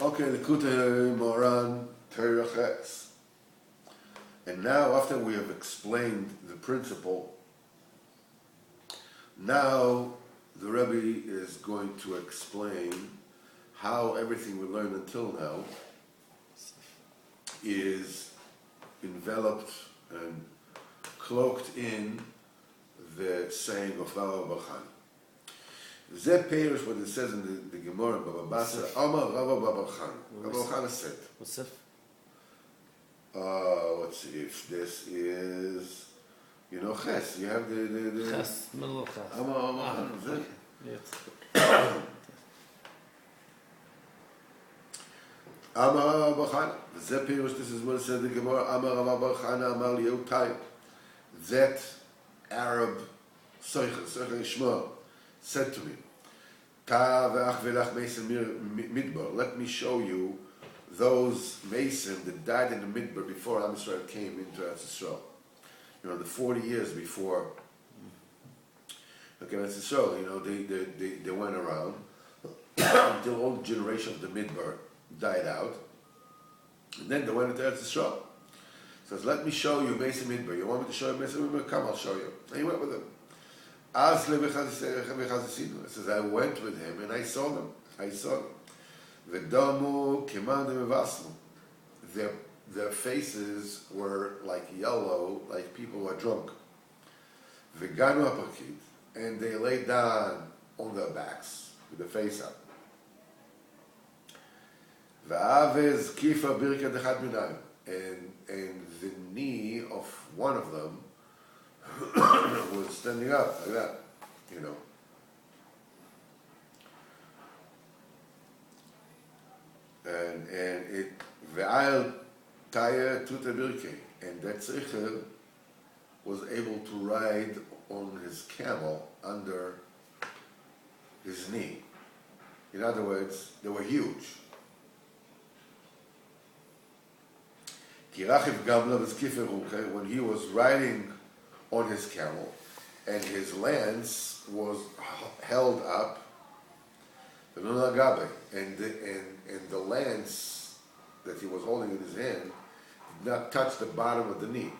Okay, Likutei Moharan, Ches. And now, after we have explained the principle, now the Rebbe is going to explain how everything we learned until now is enveloped and cloaked in the saying of Rava Barchan. Ze Perish, what it says in the Gemara, Baba Basra, Amar Rava Barchan. Rava Barchan said. Let's see if this is, Ches. You have the Ches, middle of Ches. Amar Barchan. Yes. Amar Barchan. Ze Perish, this is what it says in the Gemara, Amar Rava Barchan, Amar Likutei. That Arab Soicha Ishmael said to me, let me show you those Mason that died in the Midbar before Am Yisrael came into Eretz Yisrael. The 40 years before Eretz Yisrael, they went around until all the generation of the Midbar died out. And then they went into Eretz Yisrael. He says, let me show you Mason Midbar. You want me to show you Mason Midbar? Come, I'll show you. And he went with him. It says, I went with him and I saw them. Their faces were like yellow, like people who are drunk. And they lay down on their backs with the face up. And the knee of one of them was standing up like that, And it ve'al taya tuta birke, and that tzeicher was able to ride on his camel under his knee. In other words, they were huge. When he was riding on his camel and his lance was held up, and the lance that he was holding in his hand did not touch the bottom of the knee.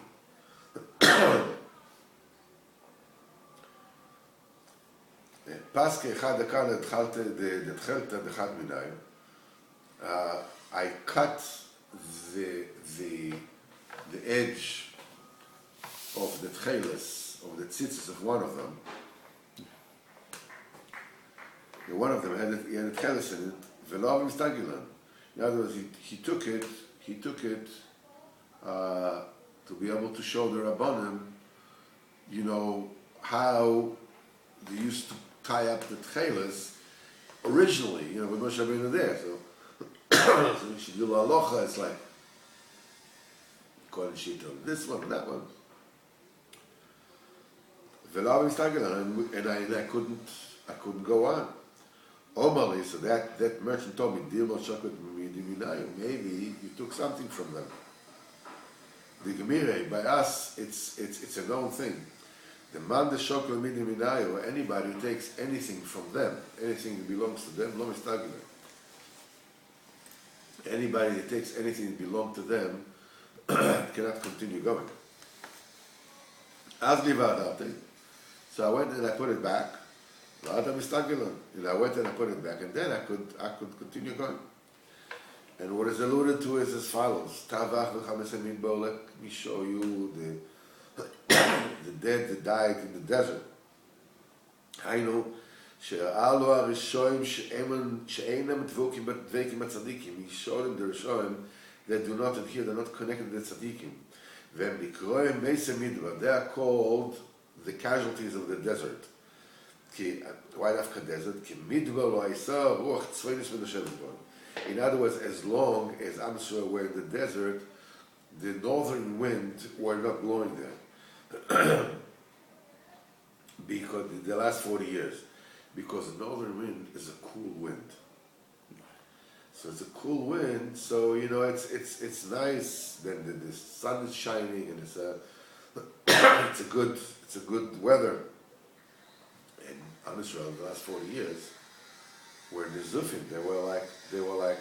I cut the edge of the tcheles, of the tzitzis of one of them. One of them had a tcheles in it. V'lo mistagilan. In other words, he took it to be able to show the Rabbanim, how they used to tie up the tcheles originally, with Moshe Rabbeinu there. So we should do halacha. It's like according to this one, that one. And I couldn't go on. Omali, so that merchant told me, maybe you took something from them. The Gemire, by us, it's a known thing. The man the shokol midiminayu, or anybody who takes anything from them, anything that belongs to them, lo mistagile. Anybody that takes anything that belongs to them cannot continue going. So I went and I put it back. And I went and I put it back, and then I could continue going. And what is alluded to is as follows: let me show you the dead that died in the desert. I know. He showed them the Rishonim that do not adhere, they're not connected to the tzaddikim. They are called the casualties of the desert. Why after desert? In other words, as long as Am Yisrael were in the desert, the northern wind were not blowing there. Because the last 40 years. Because the northern wind is a cool wind. So it's a cool wind, so it's nice. Then the sun is shining, and it's a good weather. And Am Yisrael, the last 40 years, were the Zufim, they were like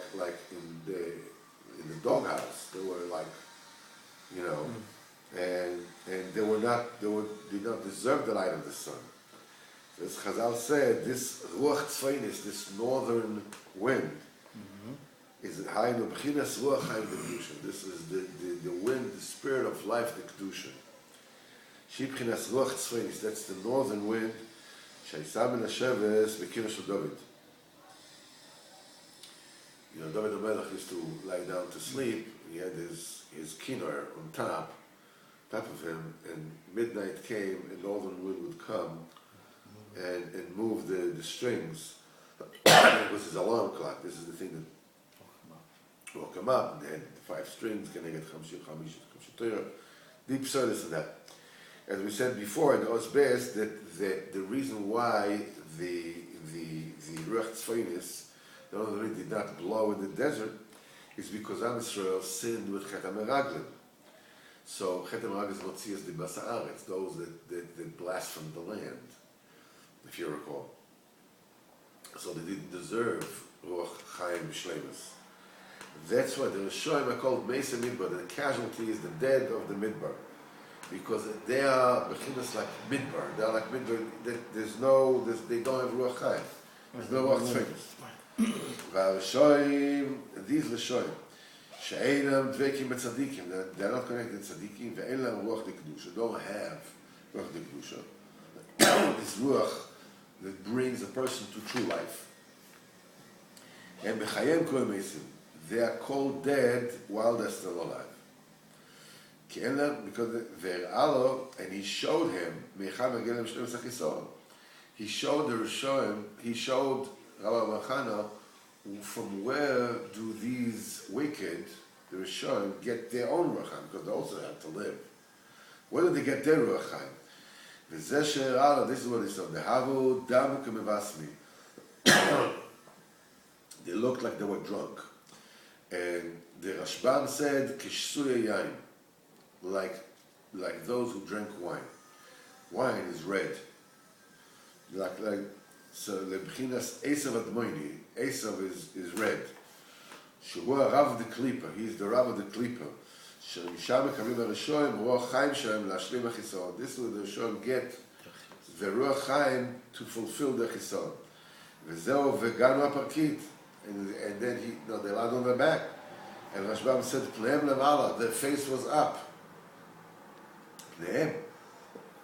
in the doghouse. They were like, you know, and did not deserve the light of the sun. As Chazal said, this Ruach Tzvainis, this northern wind, is Hainu B'chinas Ruach Chaim Kedusha. This is the wind, the spirit of life, the Kedusha. She B'chinas Ruach Tzvainis, that's the northern wind. Shaisa ben Hasheves B'kirsh of David. You know, David HaMelech used to lie down to sleep. He had his kinnor on top of him, and midnight came, and northern wind would come and move the strings. It was his alarm clock. This is the thing that woke him up. And they had 5 strings, Keneged Chamshi Torah, deep service of that. As we said before, in Osbez, that the reason why the Ruach Tzvainis, the northern wind, did not blow in the desert, is because Am Yisrael sinned with Chet HaMeraglim. So Chet HaMeraglim is Motzias de Basa'aretz, those that blaspheme the land, if you recall. So they didn't deserve Ruach Chaim Shlemus. That's why the Rishonim are called Mesa Midbar. The casualty is the dead of the Midbar, because they are bechinas like Midbar. They are like Midbar. They don't have Ruach Chaim. There's no Ruach Tzvainis. V'Rishonim, these Rishonim, she'einam dvekim b'tzadikim. They're not connected to tzadikim. Ve'en lהם Ruach DeKedusha. Don't have Ruach DeKedusha. This Ruach that brings a person to true life. And b'chayem kol meisim, they are called dead while they're still alive. Because ve'er'alo, and he showed him, he showed the Rishonim, he showed Rabbi Machana, from where do these wicked, the Rishonim, get their own Ruach Chaim, because they also have to live. Where do they get their Ruach Chaim? This is what he said. They looked like they were drunk. And the Rashbam said, Kishsuya yain, like those who drank wine. Wine is red. So the B'chinas Esav Admoini, Esav is red. Shehu Rav the Klipa, he's the Rav of the Klipa. Shemisham Kamim HaRishonim, Ruach Chaim Shem, Lashlim HaChisaron. This is where the Rishonim get the Ruach Chaim to fulfill the Chisaron. V'zeo v'ganu HaParkit. And then they landed on their back. And Rashbam said, Pnehem Lemala, their face was up. Pnehem,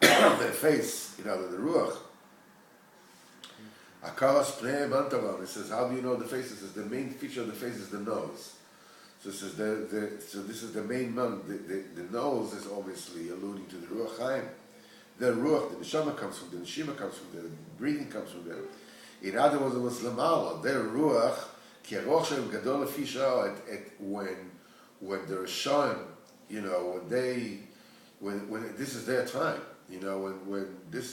their face, the Ruach. Akaras Pnehem Antavam. He says, how do you know the face? He says, the main feature of the face is the nose. So this is the main man. The nose is obviously alluding to the Ruach Chaim. The Ruach, the Neshama comes from there, the Neshima comes from there, the breathing comes from there. In other words, it was Lamala. Their Ruach, Ki HaRuach Shem Gadol Lefi Sha'ah, when the Rishonim, when this is their time, when this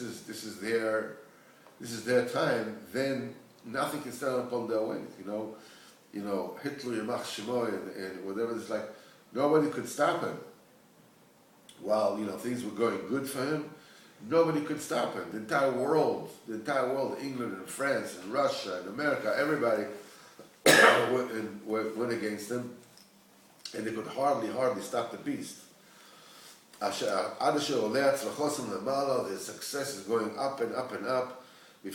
is their time, then nothing can stand upon their wings, Hitler, Yamach Shemoy, and whatever, it's like, nobody could stop him. While, things were going good for him, nobody could stop him. The entire world, England and France and Russia and America, everybody went against him, and they could hardly stop the beast. The success is going up and up and up. That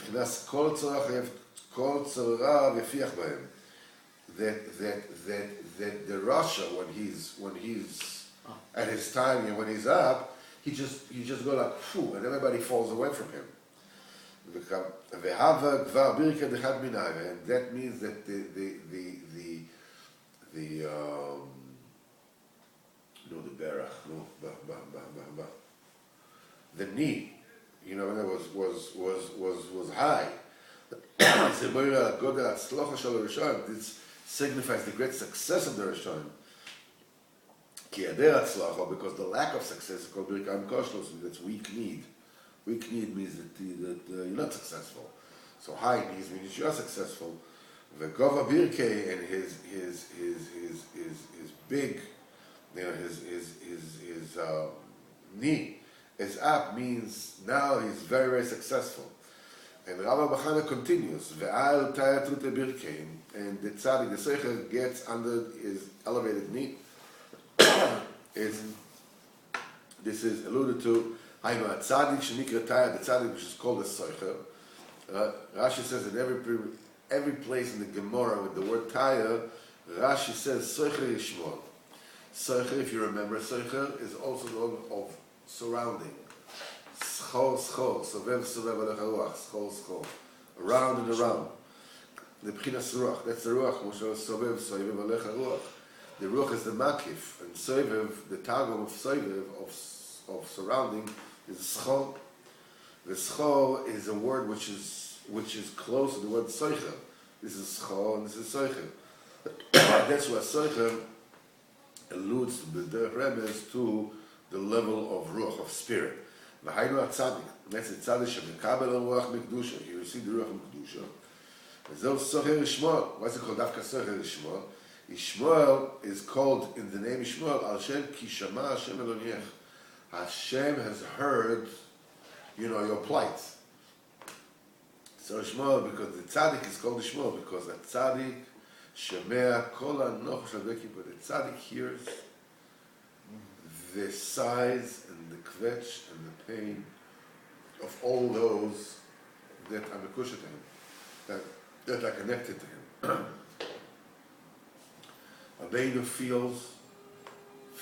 the Russia, when he's at his time and when he's up, he just go like phew, and everybody falls away from him. And that means that the knee, was high. This signifies the great success of the Rishonim. Because the lack of success is called Birkam Koshlos, that's weak need. Weak need means that you're not successful. So high knees means you are successful. The Gova Birke and his big, his knee is up means now he's very, very successful. And Rabbi Bachana continues, Ve'al Tayatrut Birkein, and the tzaddik, the seicher, gets under his elevated knee. This is alluded to, Hainu tzaddik shenikra Taya, the tzaddik which is called a seicher. Rashi says in every place in the Gemara with the word Taya, Rashi says seicher yishmor. Seicher, if you remember, seicher is also the word of surrounding. Schol, sovev, alecha ruach, schol, around and around. The b'chinas ruach, that's the ruach, sovev, alecha ruach. The ruach is the makif, and sovev, the targum of sovev, of surrounding, is schol. The schol is a word which is close to the word seicher. This is schol and this is seicher. That's why seicher alludes to the Rebbe's to the level of ruach, of spirit. V'hainu tzaddik, that's the tzaddik shemekabel ruach mikdusha. He received the ruach mikdusha. Zeh socher Yishmael. What's it called? Dafka socher Yishmael. Yishmael is called in the name Yishmael al shem ki shama Hashem Eloniech. Hashem has heard, your plight. So Yishmael, because the tzaddik is called Yishmael, because the tzaddik shemea kol hanoch shel but the tzaddik hears the sighs and the kvetch and the pain of all those that are mekusha to him, that are connected to him. Abedin feels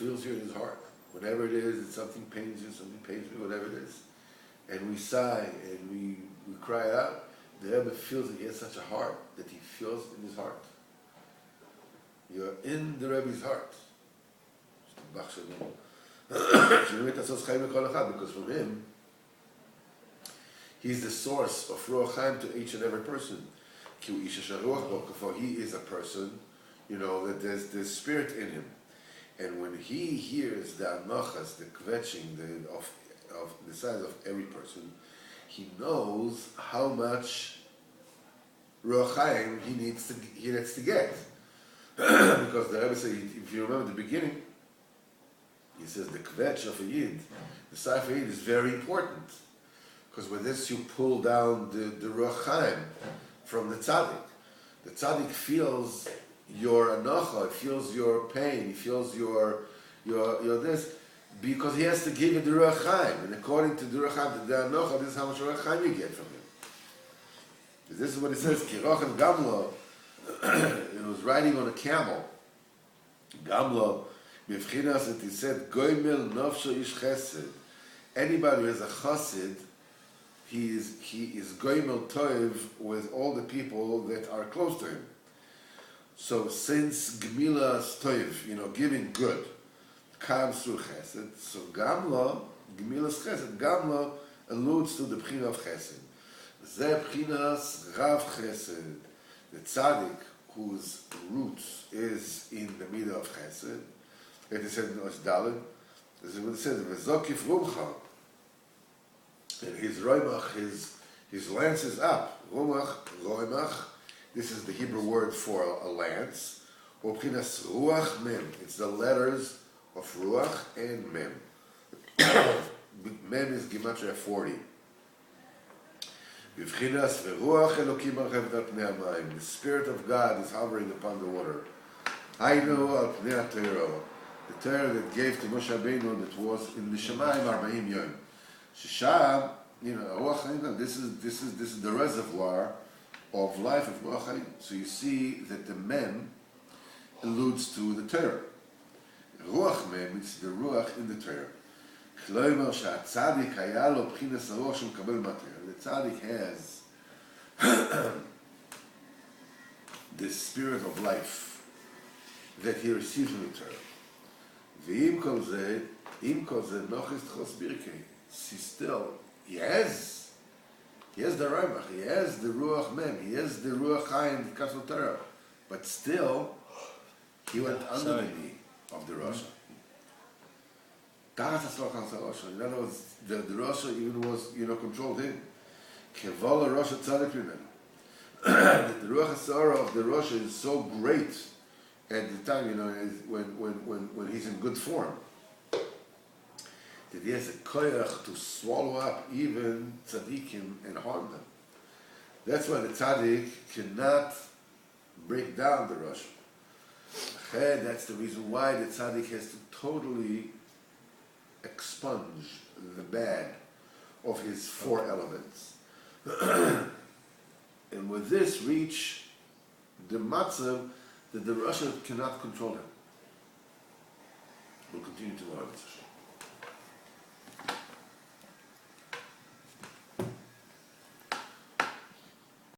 you in his heart. Whatever it is, it's something pains you, something pains me, whatever it is. And we sigh and we cry out. The Rebbe feels that he has such a heart that he feels in his heart. You're in the Rebbe's heart. Because from him, he's the source of Ruach Chaim to each and every person. For he is a person, that there's spirit in him. And when he hears the anachas, the kvetching of the size of every person, he knows how much Ruach Chaim he needs to get. Because the Rebbe said, if you remember the beginning, he says the kvetch of a yid, the sigh for yid is very important. Because with this you pull down the Ruach Chaim from the tzaddik. The tzaddik feels your anacha, he feels your pain, he feels your this, because he has to give you the Ruach Chaim. And according to the Ruach Chaim, the anacha, this is how much Ruach Chaim you get from him. This is what it says, Kirochem Gamlo, it was riding on a camel. Gamlo, Bivchinas, and he said, Goimel Nofsho Ish Chesed. Anybody who is a chassid, he is Goimel Toiv with all the people that are close to him. So since Gemilas Toiv, giving good, comes through Chesed, so Gamlo, Gemilas Chesed, Gamlo alludes to the Bchina of Chesed. Zeh Bchinas Rav Chesed, the tzaddik whose roots is in the middle of Chesed. It is said in Osh Daled. This is what it says, V'zokif Rumcha. And his roimach, his lance is up. Rumach, roimach. This is the Hebrew word for a lance. Opchinas ruach mem. It's the letters of ruach and mem. Mem is gematria 40. Bivchinas veruach elokim archevet al pnei hamayim. The Spirit of God is hovering upon the water. Hainu al pnei haTorah. The Torah that gave to Moshe Rabbeinu that was in the Shemayim 40 yom. Shisham, Ruach Chaim, this is the reservoir of life of Ruach Chaim. So you see that the Mem alludes to the Torah. Ruach Mem, it's the Ruach in the Torah. The Tzaddik has the spirit of life that he receives in the Torah. V'im kol zeh nochis tchos birkei. Still, he has the Ramach, he has the Ruach Mem, he has the Ruach Chaim, the Kassul Torah, but still, he went under the knee of the Rasha. In other words, the Rasha even was, controlled him. Kevala Rasha Tzadik Rimem. The Ruach HaSara of the Rasha is so great at the time, when he's in good form, that he has a koyach to swallow up even tzaddikim and harm them. That's why the tzaddik cannot break down the Rasha. That's the reason why the tzaddik has to totally expunge the bad of his four elements. And with this reach the matzav that the Rasha cannot control him. We'll continue tomorrow.